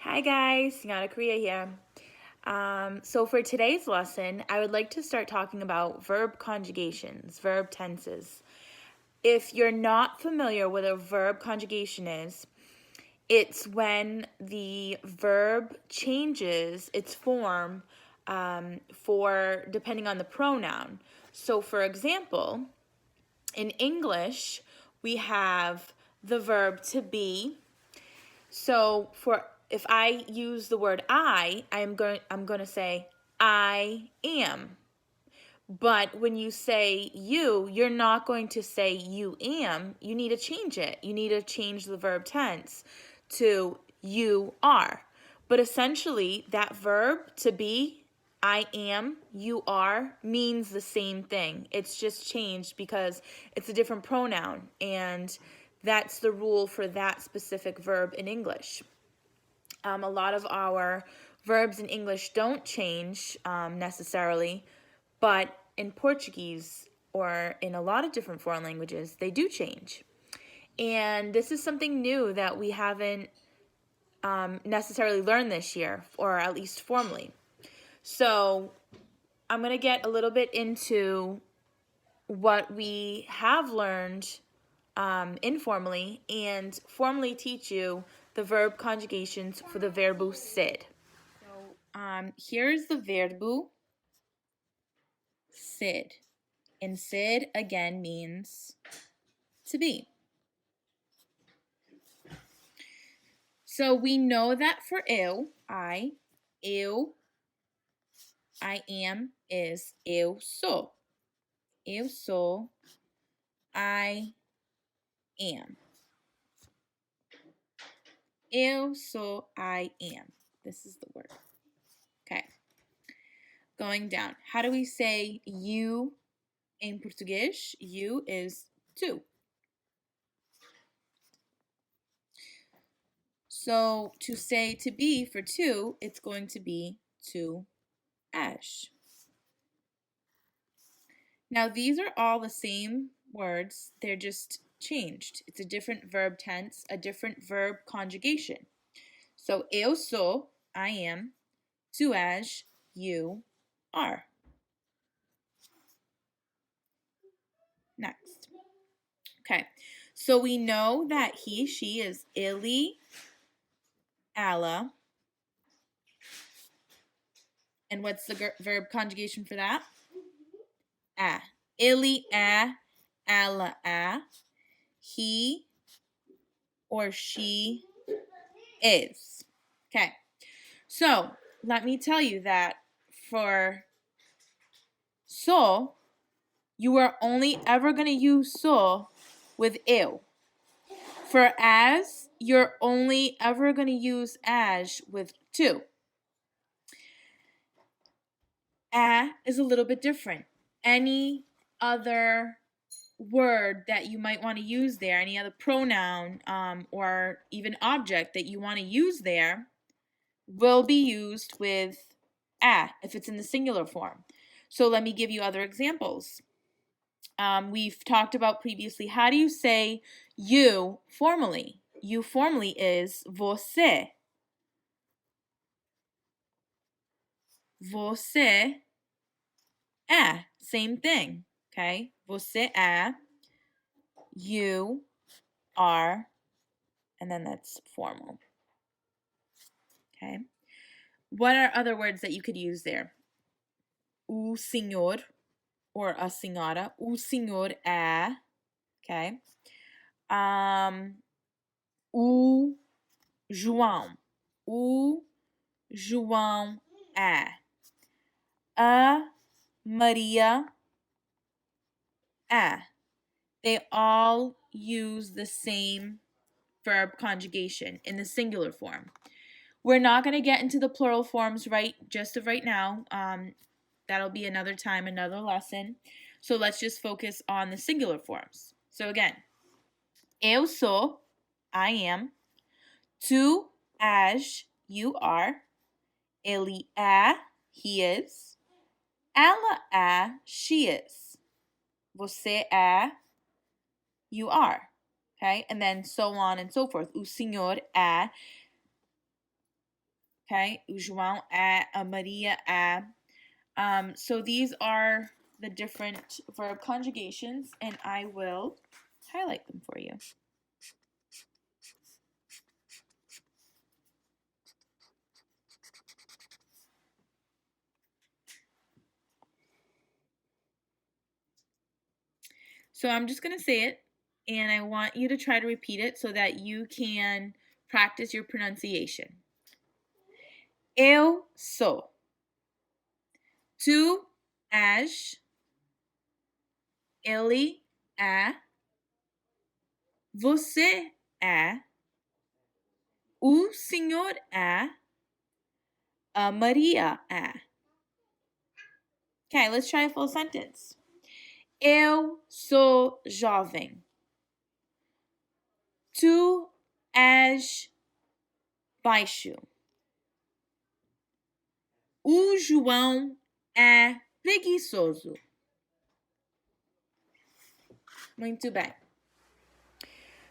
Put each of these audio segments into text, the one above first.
Hi guys, Senhora Korea here. So for today's lesson, I would like to start talking about verb conjugations, verb tenses. If you're not familiar with a verb conjugation is, it's when the verb changes its form for depending on the pronoun. So for example, in English, we have the verb to be. So for if I use the word I'm going to say I am. But when you say you're not going to say you am. You need to change it. You need to change the verb tense to you are. But essentially, that verb to be, I am, you are, means the same thing. It's just changed because it's a different pronoun, and that's the rule for that specific verb in English. A lot of our verbs in English don't change necessarily, but in Portuguese or in a lot of different foreign languages, they do change. And this is something new that we haven't necessarily learned this year, or at least formally. So I'm going to get a little bit into what we have learned informally and formally teach you the verb conjugations for the verbo ser. So here's the verbo ser. And ser again means to be. So we know that for eu, I am is eu sou. Eu sou, I am. Eu sou, I am. This is the word. Okay. Going down. How do we say you in Portuguese? You is tu. So to say to be for tu, it's going to be tu és. Now these are all the same words, they're just changed. It's a different verb tense, a different verb conjugation. So eu sou, I am, tu és, you are. Next. Okay, so we know that he, she is ele, ela. And what's the verb conjugation for that? A. Ele, a, ela, a. He or she is. Okay, so let me tell you that for so, you are only ever going to use so with eu. For as, you're only ever going to use as with to. A is a little bit different. Any other word that you might want to use there, any other pronoun or even object that you want to use there, will be used with a if it's in the singular form. So let me give you other examples. We've talked about previously, how do you say you formally? You formally is você. Você é. Same thing, okay? Você é, you are, and then that's formal. Okay? What are other words that you could use there? O senhor or a senhora. O senhor é. Okay? O João. O João é. A Maria é. They all use the same verb conjugation in the singular form. We're not going to get into the plural forms just right now. That'll be another time, another lesson. So let's just focus on the singular forms. So again, eu sou, I am. Tu és, you are. Ele é, he is. Ela é, she is. Você é, you are. Okay? And then so on and so forth. O senhor é. Okay, o João é, a Maria é. So these are the different verb conjugations, and I will highlight them for you. So I'm just going to say it, and I want you to try to repeat it so that you can practice your pronunciation. Eu sou. Tu és. Ele é. Você é. O senhor é. A Maria é. Okay, let's try a full sentence. Eu sou jovem. Tu és baixo. O João é preguiçoso. Muito bem.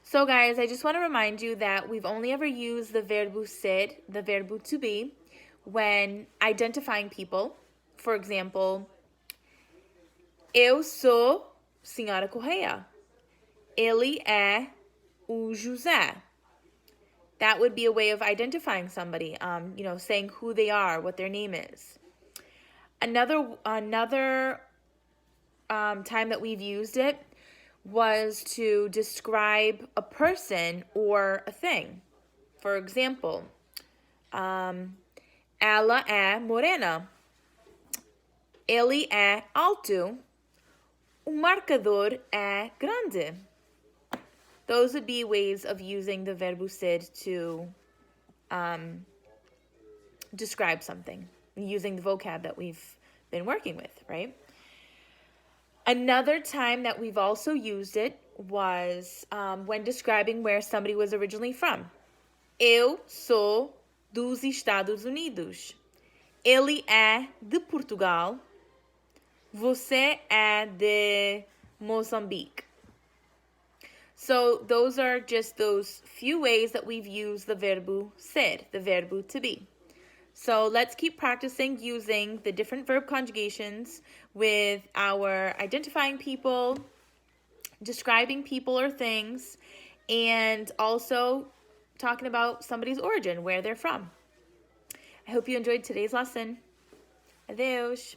So guys, I just want to remind you that we've only ever used the verbo ser, the verbo to be, when identifying people. For example, eu sou Senhora Correia. Ele é o José. That would be a way of identifying somebody, saying who they are, what their name is. Another time that we've used it was to describe a person or a thing. For example, ela é morena. Ele é alto. O marcador é grande. Those would be ways of using the verbo ser to describe something, using the vocab that we've been working with, right? Another time that we've also used it was when describing where somebody was originally from. Eu sou dos Estados Unidos. Ele é de Portugal. Você é de Moçambique. So those are just those few ways that we've used the verbo ser, the verbo to be. So let's keep practicing using the different verb conjugations with our identifying people, describing people or things, and also talking about somebody's origin, where they're from. I hope you enjoyed today's lesson. Adeus.